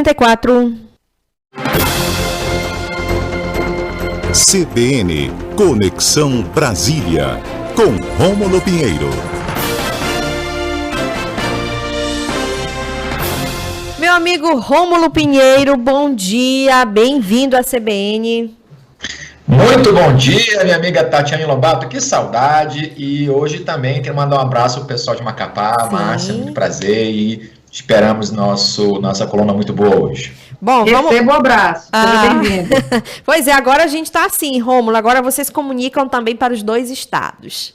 34. CBN Conexão Brasília, com Rômulo Pinheiro. Meu amigo Rômulo Pinheiro, bom dia, bem-vindo à CBN. Muito bom dia, minha amiga Tatiane Lobato, que saudade. E hoje também quero mandar um abraço ao pessoal de Macapá. Márcia, muito prazer e esperamos nossa coluna muito boa hoje. Bom, receba um abraço, seja bem-vindo. Pois é, agora a gente está assim, Rômulo, agora vocês comunicam também para os dois estados.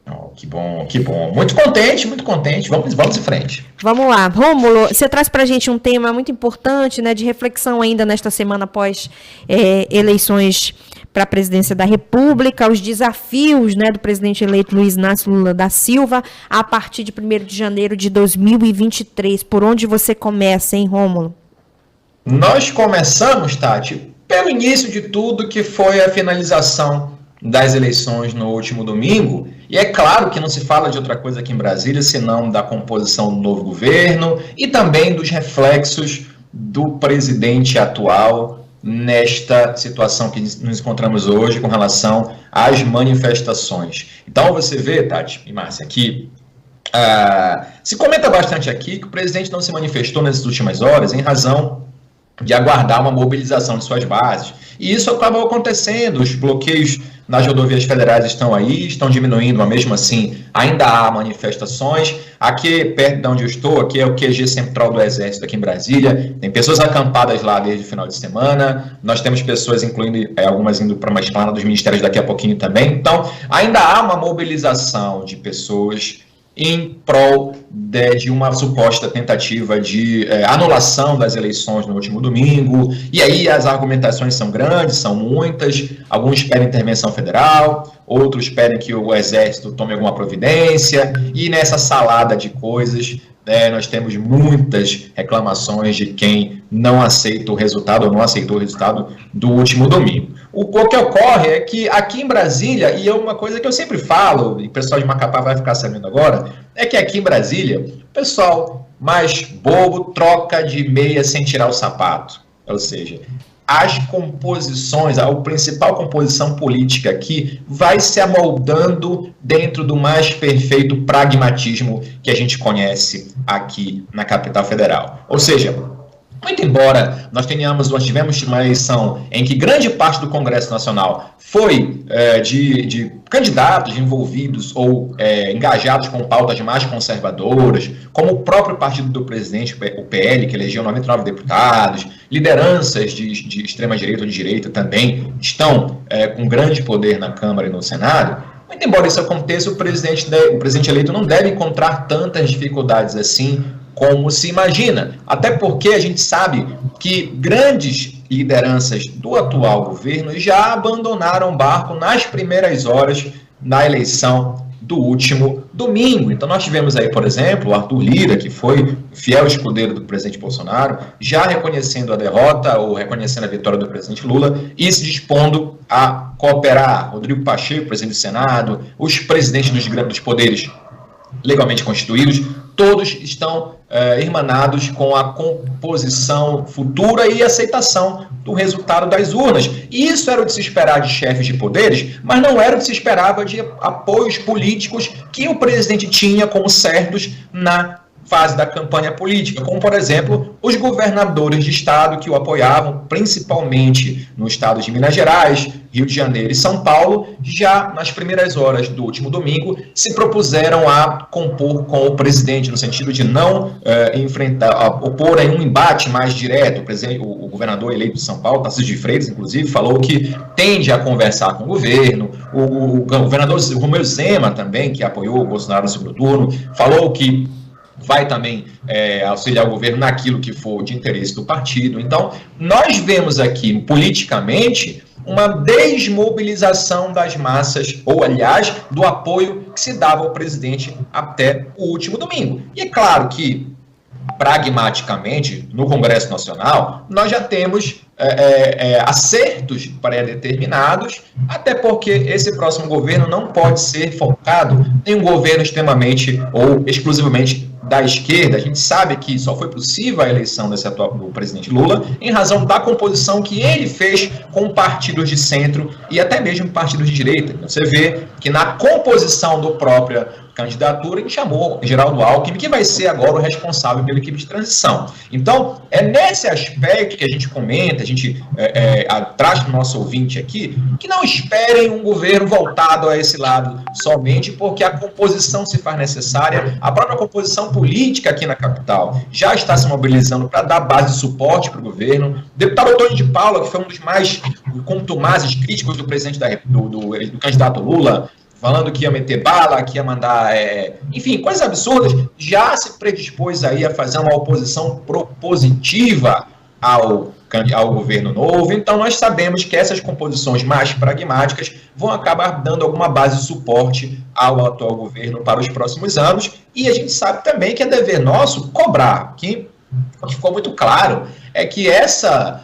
Oh, que bom, que bom. Muito contente, vamos em frente. Vamos lá, Rômulo, você traz para a gente um tema muito importante, né, de reflexão ainda nesta semana após eleições para a presidência da República, os desafios, né, do presidente eleito Luiz Inácio Lula da Silva a partir de 1º de janeiro de 2023. Por onde você começa, hein, Rômulo? Nós começamos, Tati, pelo início de tudo, que foi a finalização das eleições no último domingo. E é claro que não se fala de outra coisa aqui em Brasília, senão da composição do novo governo e também dos reflexos do presidente atual nesta situação que nos encontramos hoje com relação às manifestações. Então você vê, Tati e Márcia, que se comenta bastante aqui que o presidente não se manifestou nessas últimas horas em razão de aguardar uma mobilização de suas bases. E isso acabou acontecendo, os bloqueios nas rodovias federais estão aí, estão diminuindo, mas mesmo assim ainda há manifestações. Aqui, perto de onde eu estou, aqui é o QG Central do Exército aqui em Brasília, tem pessoas acampadas lá desde o final de semana, nós temos pessoas, incluindo algumas indo para uma esplanada dos ministérios daqui a pouquinho também. Então, ainda há uma mobilização de pessoas em prol de uma suposta tentativa de anulação das eleições no último domingo. E aí as argumentações são grandes, são muitas. Alguns pedem intervenção federal, outros pedem que o Exército tome alguma providência. E nessa salada de coisas, nós temos muitas reclamações de quem não aceita o resultado ou não aceitou o resultado do último domingo. O que ocorre é que aqui em Brasília, e é uma coisa que eu sempre falo, e o pessoal de Macapá vai ficar sabendo agora, é que aqui em Brasília, o pessoal mais bobo troca de meia sem tirar o sapato. Ou seja, as composições, a principal composição política aqui vai se amoldando dentro do mais perfeito pragmatismo que a gente conhece aqui na capital federal. Ou seja, muito embora nós tivemos uma eleição em que grande parte do Congresso Nacional foi de candidatos envolvidos ou engajados com pautas mais conservadoras, como o próprio partido do presidente, o PL, que elegeu 99 deputados, lideranças de extrema-direita ou de direita também estão com grande poder na Câmara e no Senado. Muito embora isso aconteça, o presidente eleito não deve encontrar tantas dificuldades assim como se imagina, até porque a gente sabe que grandes lideranças do atual governo já abandonaram o barco nas primeiras horas da eleição do último domingo. Então nós tivemos aí, por exemplo, o Arthur Lira, que foi fiel escudeiro do presidente Bolsonaro, já reconhecendo a derrota ou reconhecendo a vitória do presidente Lula e se dispondo a cooperar. Rodrigo Pacheco, presidente do Senado, os presidentes dos grandes poderes legalmente constituídos, todos estão irmanados com a composição futura e aceitação do resultado das urnas. E isso era o de se esperar de chefes de poderes, mas não era o de se esperava de apoios políticos que o presidente tinha como certos na fase da campanha política, como, por exemplo, os governadores de estado que o apoiavam, principalmente no estado de Minas Gerais, Rio de Janeiro e São Paulo, já nas primeiras horas do último domingo, se propuseram a compor com o presidente, no sentido de não opor em um embate mais direto. O governador eleito de São Paulo, Tarcísio de Freitas, inclusive, falou que tende a conversar com o governo. O governador Romeu Zema também, que apoiou o Bolsonaro no segundo turno, falou que vai também auxiliar o governo naquilo que for de interesse do partido. Então, nós vemos aqui, politicamente, uma desmobilização das massas, ou, aliás, do apoio que se dava ao presidente até o último domingo. E é claro que, pragmaticamente, no Congresso Nacional, nós já temos acertos pré-determinados, até porque esse próximo governo não pode ser focado em um governo extremamente ou exclusivamente da esquerda, a gente sabe que só foi possível a eleição desse atual do presidente Lula em razão da composição que ele fez com partidos de centro e até mesmo partidos de direita. Você vê que na composição do próprio candidatura, ele chamou Geraldo Alckmin, que vai ser agora o responsável pela equipe de transição. Então, é nesse aspecto que a gente comenta, a gente traz para o nosso ouvinte aqui, que não esperem um governo voltado a esse lado somente porque a composição se faz necessária, a própria composição política aqui na capital já está se mobilizando para dar base de suporte para o governo. O deputado Antônio de Paula, que foi um dos mais contumazes críticos do presidente do candidato Lula, falando que ia meter bala, que ia mandar, enfim, coisas absurdas, já se predispôs aí a fazer uma oposição propositiva ao governo novo. Então, nós sabemos que essas composições mais pragmáticas vão acabar dando alguma base de suporte ao atual governo para os próximos anos. E a gente sabe também que é dever nosso cobrar, que ficou muito claro, é que essa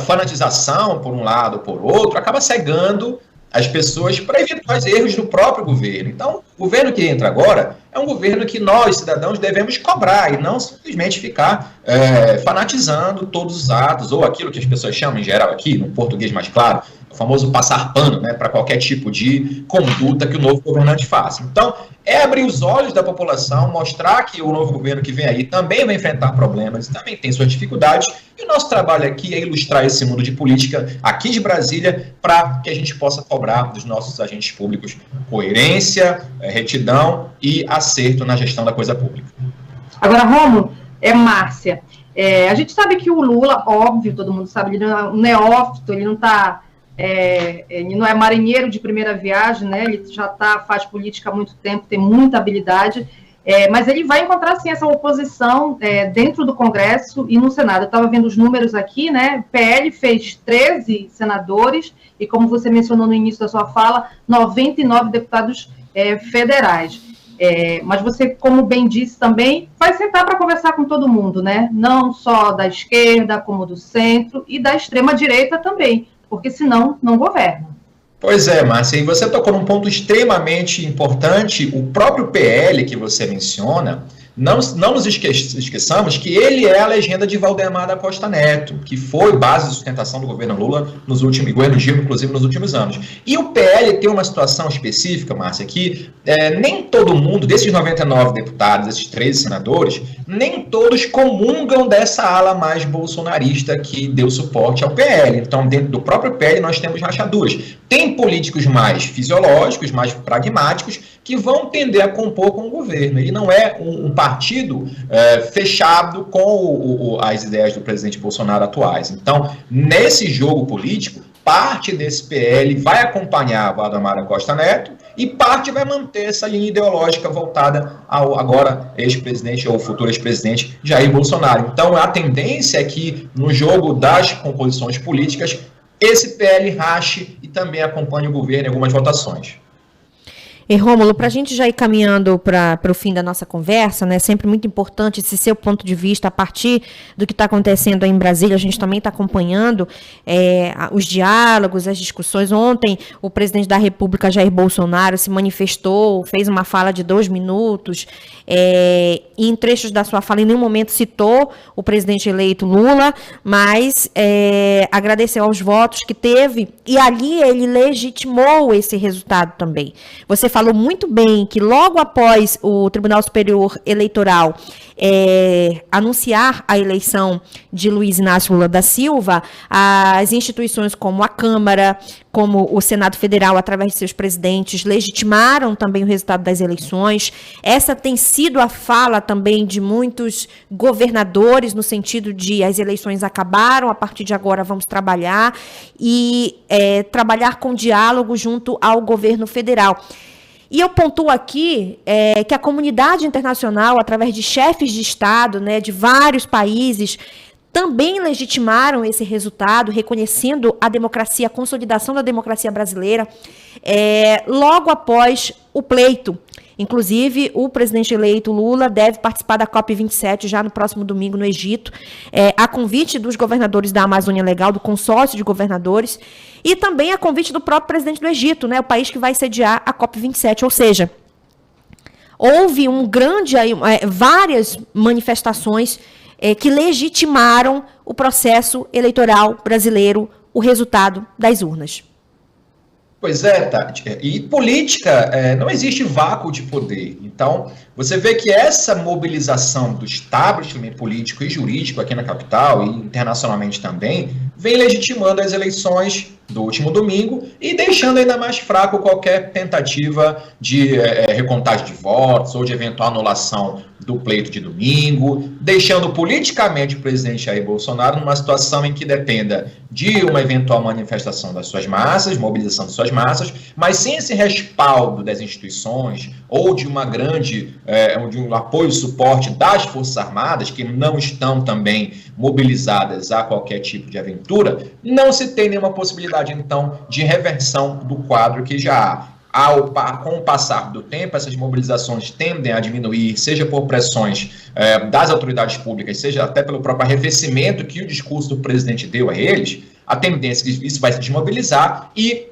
fanatização, por um lado ou por outro, acaba cegando as pessoas para eventuais erros do próprio governo. Então, o governo que entra agora é um governo que nós, cidadãos, devemos cobrar e não simplesmente ficar fanatizando todos os atos, ou aquilo que as pessoas chamam, em geral aqui, no português mais claro, o famoso passar pano, né, para qualquer tipo de conduta que o novo governante faça. Então, é abrir os olhos da população, mostrar que o novo governo que vem aí também vai enfrentar problemas, também tem suas dificuldades, e o nosso trabalho aqui é ilustrar esse mundo de política aqui de Brasília para que a gente possa cobrar dos nossos agentes públicos coerência, retidão e acerto na gestão da coisa pública. Agora, Rômulo, Márcia, a gente sabe que o Lula, óbvio, todo mundo sabe, ele não é um neófito, ele não está... ele não é marinheiro de primeira viagem, né? Ele já faz política há muito tempo, tem muita habilidade, mas ele vai encontrar, sim, essa oposição dentro do Congresso e no Senado. Eu estava vendo os números aqui, né? O PL fez 13 senadores e, como você mencionou no início da sua fala, 99 deputados federais. Mas você, como bem disse também, vai sentar para conversar com todo mundo, né? Não só da esquerda, como do centro e da extrema-direita também, porque senão não governa. Pois é, Márcia, e você tocou num ponto extremamente importante, o próprio PL que você menciona, não nos esqueçamos que ele é a legenda de Valdemar da Costa Neto, que foi base de sustentação do governo Lula nos últimos, governo Dilma, inclusive nos últimos anos. E o PL tem uma situação específica, Márcia, que nem todo mundo, desses 99 deputados, desses 13 senadores, nem todos comungam dessa ala mais bolsonarista que deu suporte ao PL. Então, dentro do próprio PL, nós temos rachaduras. Tem políticos mais fisiológicos, mais pragmáticos, que vão tender a compor com o governo. Ele não é um partido fechado com as ideias do presidente Bolsonaro atuais. Então, nesse jogo político, parte desse PL vai acompanhar Valdemar da Costa Neto e parte vai manter essa linha ideológica voltada ao agora ex-presidente ou futuro ex-presidente Jair Bolsonaro. Então, a tendência é que no jogo das composições políticas, esse PL rache e também acompanhe o governo em algumas votações. E, Rômulo, para a gente já ir caminhando para o fim da nossa conversa, né, sempre muito importante esse seu ponto de vista a partir do que está acontecendo aí em Brasília. A gente também está acompanhando os diálogos, as discussões. Ontem, o presidente da República, Jair Bolsonaro, se manifestou, fez uma fala de 2 minutos, e em trechos da sua fala, em nenhum momento citou o presidente eleito Lula, mas agradeceu aos votos que teve, e ali ele legitimou esse resultado também. Você falou muito bem que logo após o Tribunal Superior Eleitoral anunciar a eleição de Luiz Inácio Lula da Silva, as instituições como a Câmara, como o Senado Federal, através de seus presidentes, legitimaram também o resultado das eleições. Essa tem sido a fala também de muitos governadores, no sentido de as eleições acabaram, a partir de agora vamos trabalhar, e trabalhar com diálogo junto ao governo federal. E eu pontuo aqui que a comunidade internacional, através de chefes de Estado, né, de vários países, também legitimaram esse resultado, reconhecendo a democracia, a consolidação da democracia brasileira, logo após o pleito. Inclusive, o presidente eleito Lula deve participar da COP27 já no próximo domingo no Egito, a convite dos governadores da Amazônia Legal, do consórcio de governadores, e também a convite do próprio presidente do Egito, né, o país que vai sediar a COP27. Ou seja, houve várias manifestações que legitimaram o processo eleitoral brasileiro, o resultado das urnas. Pois é, Tati. E política, não existe vácuo de poder. Então, você vê que essa mobilização do establishment político e jurídico aqui na capital e internacionalmente também vem legitimando as eleições do último domingo e deixando ainda mais fraco qualquer tentativa de recontagem de votos ou de eventual anulação do pleito de domingo, deixando politicamente o presidente Jair Bolsonaro numa situação em que dependa de uma eventual manifestação das suas massas, mobilização das suas massas, mas sem esse respaldo das instituições ou de uma grande, de um apoio e suporte das Forças Armadas, que não estão também mobilizadas a qualquer tipo de aventura, não se tem nenhuma possibilidade, então, de reversão do quadro que já há. Com o passar do tempo, essas mobilizações tendem a diminuir, seja por pressões das autoridades públicas, seja até pelo próprio arrefecimento que o discurso do presidente deu a eles. A tendência é que isso vai se desmobilizar e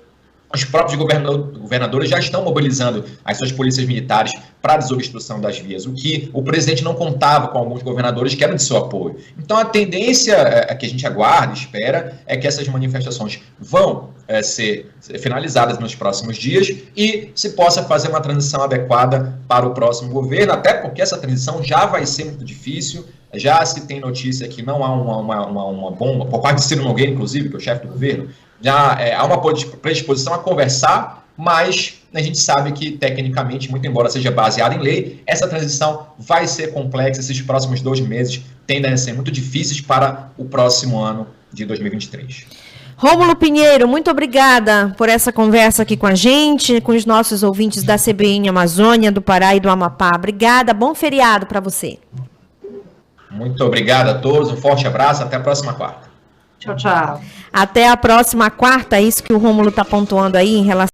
os próprios governadores já estão mobilizando as suas polícias militares para a desobstrução das vias, o que o presidente não contava com alguns governadores que eram de seu apoio. Então, a tendência que a gente aguarda, espera, é que essas manifestações vão ser finalizadas nos próximos dias e se possa fazer uma transição adequada para o próximo governo, até porque essa transição já vai ser muito difícil. Já se tem notícia que não há uma bomba, por parte de Ciro Nogueira, inclusive, que é o chefe do governo, já há uma predisposição a conversar, mas a gente sabe que, tecnicamente, muito embora seja baseada em lei, essa transição vai ser complexa. Esses próximos 2 meses tendem a ser muito difíceis para o próximo ano de 2023. Rômulo Pinheiro, muito obrigada por essa conversa aqui com a gente, com os nossos ouvintes da CBN Amazônia, do Pará e do Amapá. Obrigada, bom feriado para você. Muito obrigado a todos, um forte abraço, até a próxima quarta. Tchau, tchau. Até a próxima quarta, é isso que o Rômulo está pontuando aí em relação